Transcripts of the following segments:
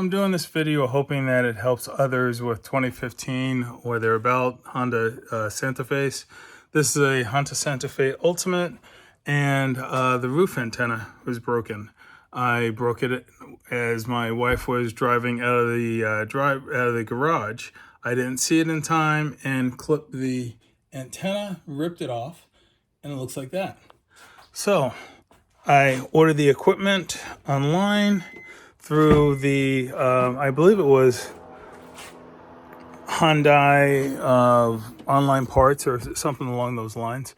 I'm doing this video hoping that it helps others with 2015 or thereabout Honda Santa Fe. This is a Honda Santa Fe Ultimate, and the roof antenna was broken. I broke it as my wife was driving out of the garage. I didn't see it in time and clipped the antenna, ripped it off, and it looks like that. So I ordered the equipment online through the, I believe it was Hyundai online parts or something along those lines,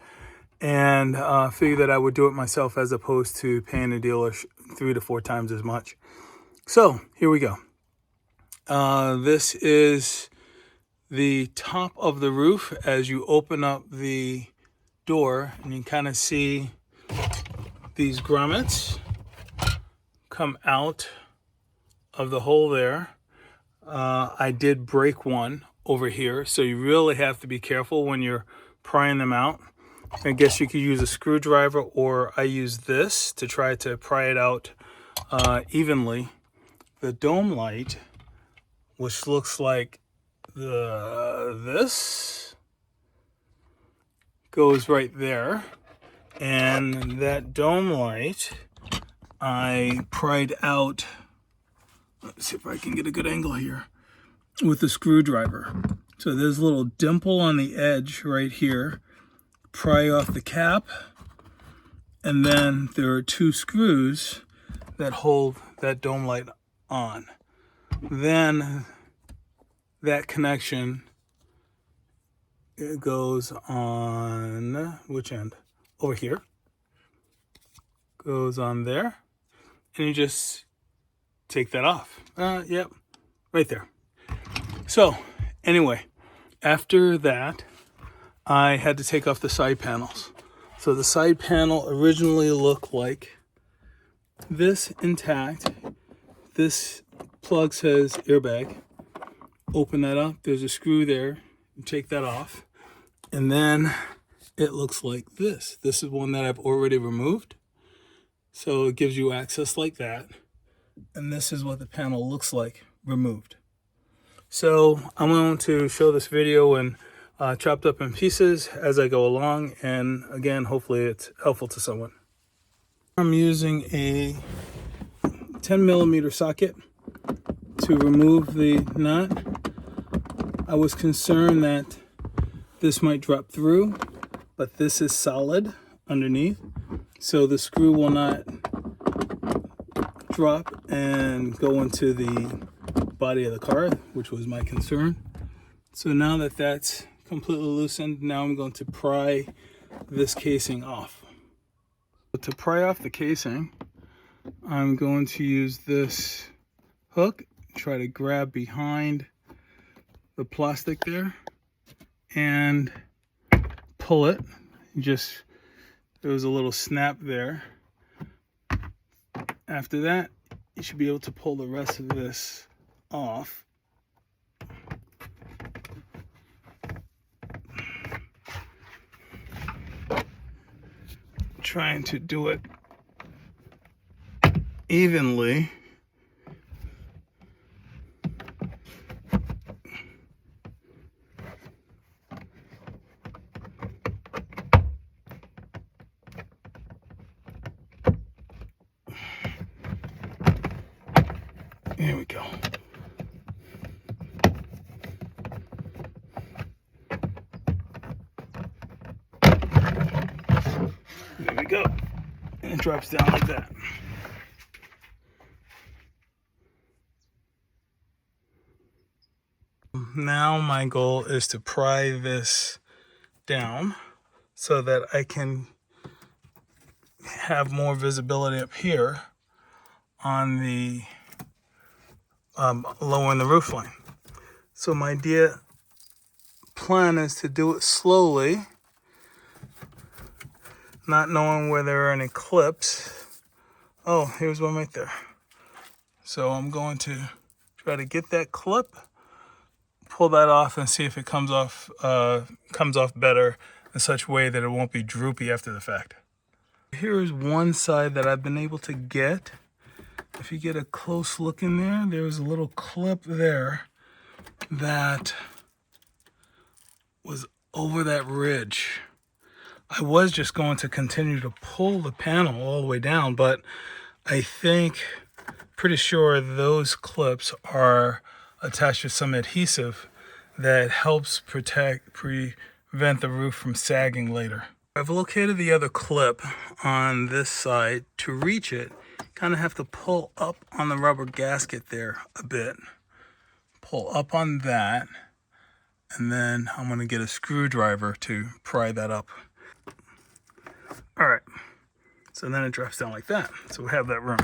and figured that I would do it myself as opposed to paying a dealer 3 to 4 times as much. So here we go. This is the top of the roof as you open up the door, and you kind of see these grommets come out of the hole there. I did break one over here, so you really have to be careful when you're prying them out. I guess you could use a screwdriver, or I use this to try to pry it out evenly. The dome light, which looks like this, goes right there, and that dome light I pried out. Let's see if I can get a good angle here with the screwdriver. So there's a little dimple on the edge right here. Pry off the cap, and then there are 2 screws that hold that dome light on. Then that connection, it goes on which end? Over here. Goes on there, and you just take that off. Yep, right there. So anyway, after that, I had to take off the side panels. So the side panel originally looked like this intact. This plug says airbag. Open that up, there's a screw there. You take that off, and then it looks like this. This is one that I've already removed. So it gives you access like that. And this is what the panel looks like removed. So I'm going to show this video and chopped up in pieces as I go along, and again, hopefully it's helpful to someone. I'm using a 10mm socket to remove the nut. I was concerned that this might drop through, but this is solid underneath, so the screw will not drop and go into the body of the car, which was my concern. So now that that's completely loosened, now I'm going to pry this casing off. To pry off the casing, I'm going to use this hook, try to grab behind the plastic there and pull it. There was a little snap there. After that, you should be able to pull the rest of this off. Trying to do it evenly. Here we go. There we go. And it drops down like that. Now my goal is to pry this down so that I can have more visibility up here on the lowering the roof line. So my plan is to do it slowly, not knowing where there are any clips. Oh, here's one right there. So I'm going to try to get that clip, pull that off, and see if it comes off better in such a way that it won't be droopy after the fact. Here is one side that I've been able to get if you get a close look in there, there's a little clip there that was over that ridge. I was just going to continue to pull the panel all the way down, but I think, pretty sure those clips are attached to some adhesive that helps prevent the roof from sagging later. I've located the other clip on this side. To reach it, kind of have to pull up on the rubber gasket there a bit. Pull up on that, and then I'm going to get a screwdriver to pry that up. All right, so then it drops down like that. So we have that room.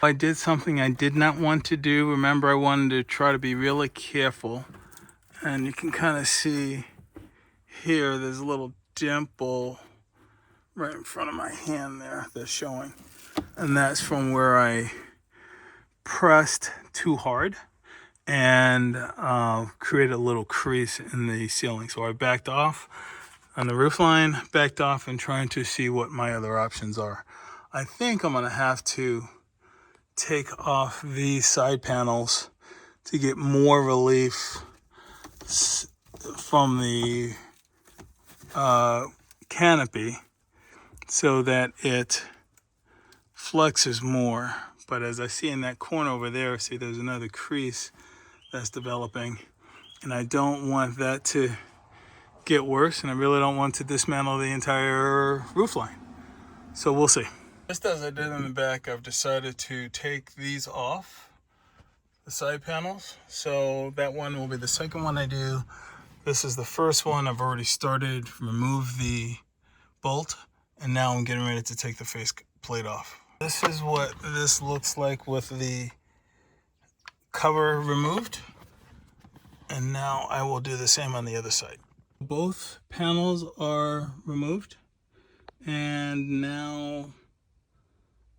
I did something I did not want to do. Remember, I wanted to try to be really careful. And you can kind of see here, there's a little dimple right in front of my hand there that's showing. And that's from where I pressed too hard and created a little crease in the ceiling. So I backed off on the roof line, backed off, and trying to see what my other options are. I think I'm gonna have to take off these side panels to get more relief from the canopy so that it flexes more. But as I see in that corner over there, see there's another crease that's developing, and I don't want that to get worse, and I really don't want to dismantle the entire roof line. So we'll see. Just as I did in the back, I've decided to take these off, the side panels. So that one will be the second one I do. This is the first one. I've already started, remove the bolt, and now I'm getting ready to take the face plate off. This is what this looks like with the cover removed. And now I will do the same on the other side. Both panels are removed, and now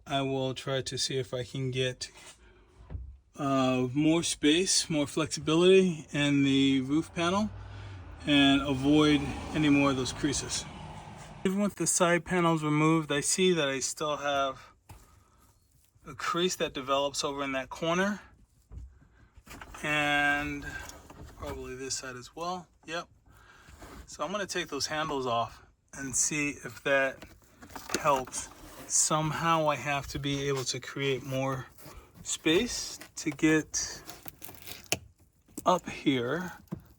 I will try to see if I can get more space, more flexibility in the roof panel and avoid any more of those creases. Even with the side panels removed, I see that I still have a crease that develops over in that corner, and probably this side as well. Yep. So I'm going to take those handles off and see if that helps. Somehow I have to be able to create more space to get up here.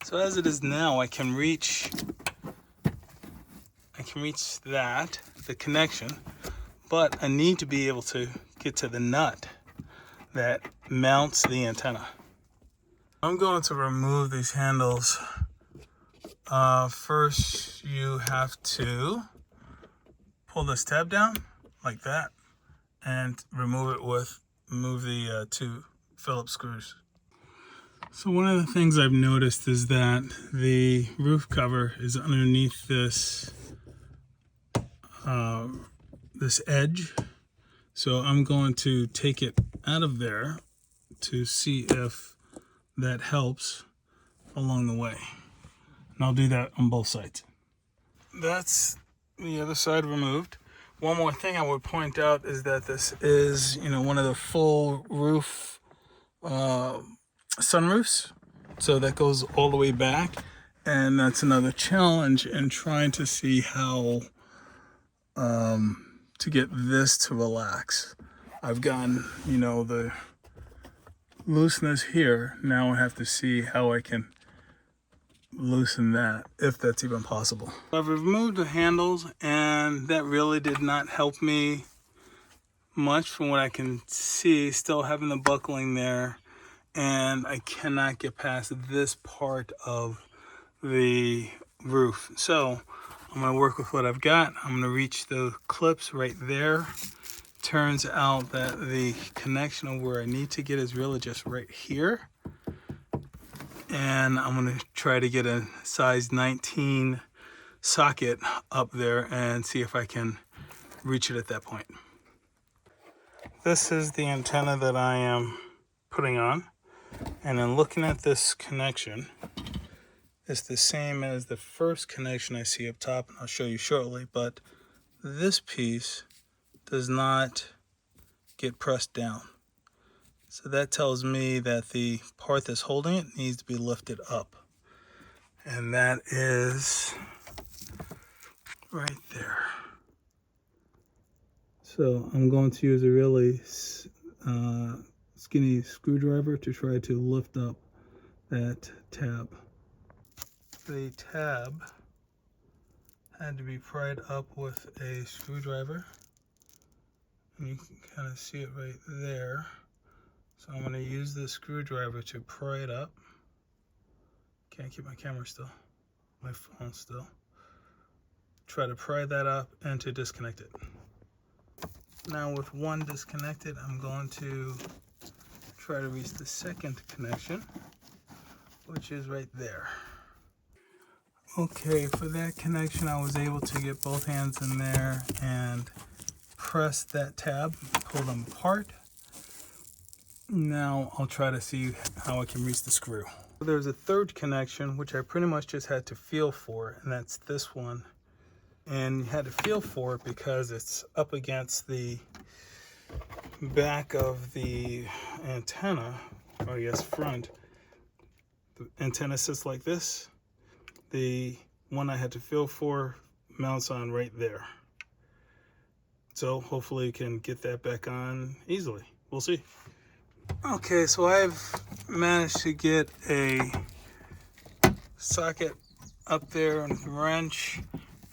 So as it is now, I can reach that, the connection, but I need to be able to get to the nut that mounts the antenna. I'm going to remove these handles. First, you have to pull this tab down like that and remove the two Phillips screws. So one of the things I've noticed is that the roof cover is underneath this this edge. So I'm going to take it out of there to see if that helps along the way. And I'll do that on both sides. That's the other side removed. One more thing I would point out is that this is, one of the full roof sunroofs. So that goes all the way back. And that's another challenge in trying to see how to get this to relax. I've gotten, the looseness here. Now I have to see how I can loosen that, if that's even possible. I've removed the handles, and that really did not help me much from what I can see. Still having the buckling there, and I cannot get past this part of the roof. So I'm going to work with what I've got. I'm going to reach the clips right there. Turns out that the connection of where I need to get is really just right here. And I'm going to try to get a size 19 socket up there and see if I can reach it at that point. This is the antenna that I am putting on. And then looking at this connection, it's the same as the first connection I see up top, and I'll show you shortly, but this piece does not get pressed down. So that tells me that the part that's holding it needs to be lifted up. And that is right there. So I'm going to use a really skinny screwdriver to try to lift up that tab. The tab had to be pried up with a screwdriver. And you can kind of see it right there. So I'm going to use the screwdriver to pry it up. Can't keep my camera still, my phone still. Try to pry that up and to disconnect it. Now with one disconnected, I'm going to try to reach the second connection, which is right there. Okay, for that connection, I was able to get both hands in there and press that tab, pull them apart. Now I'll try to see how I can reach the screw. There's a third connection, which I pretty much just had to feel for, and that's this one. And you had to feel for it because it's up against the back of the antenna, or I guess front. The antenna sits like this. The one I had to feel for mounts on right there. So hopefully you can get that back on easily. We'll see. Okay, so I've managed to get a socket up there and a wrench,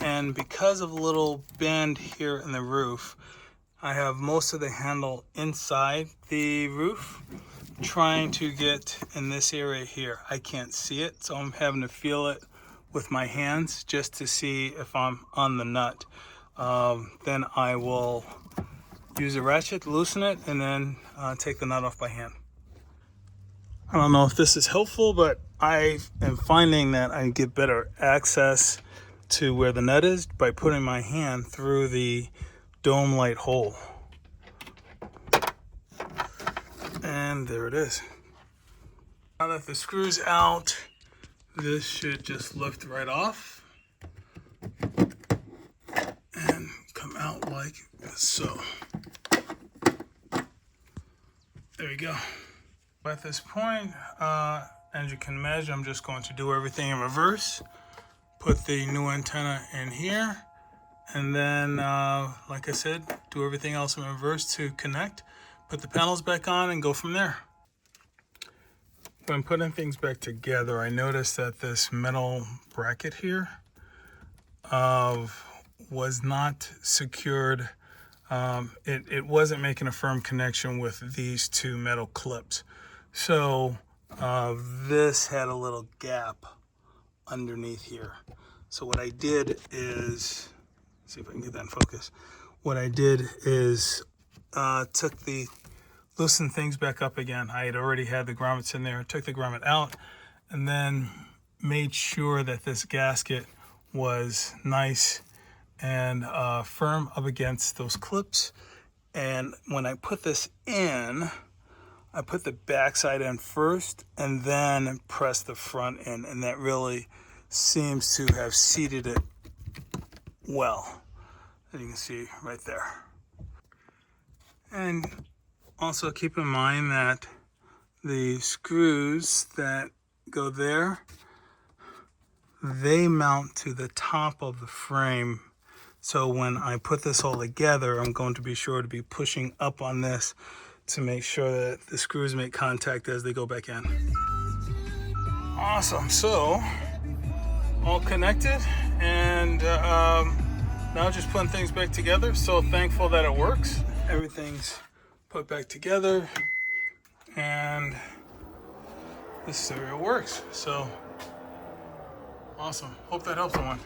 and because of a little bend here in the roof, I have most of the handle inside the roof, trying to get in this area here. I can't see it, so I'm having to feel it with my hands just to see if I'm on the nut. Then I will use a ratchet, loosen it, and then take the nut off by hand. I don't know if this is helpful, but I am finding that I get better access to where the nut is by putting my hand through the dome light hole. And there it is. Now that the screw's out, this should just lift right off and come out like so. There you go. At this point, as you can imagine, I'm just going to do everything in reverse. Put the new antenna in here, and then, like I said, do everything else in reverse to connect. Put the panels back on and go from there. When putting things back together, I noticed that this metal bracket here was not secured. It wasn't making a firm connection with these two metal clips. So this had a little gap underneath here. So what I did is, see if I can get that in focus. What I did is loosened things back up again. I had already had the grommets in there, took the grommet out, and then made sure that this gasket was nice and firm up against those clips. And when I put this in, I put the back side in first and then press the front in, and that really seems to have seated it well, as you can see right there. And also keep in mind that the screws that go there, they mount to the top of the frame. So when I put this all together, I'm going to be sure to be pushing up on this to make sure that the screws make contact as they go back in. Awesome, so all connected, and now just putting things back together. So thankful that it works. Everything's put back together, and this stereo works. So awesome, hope that helps someone.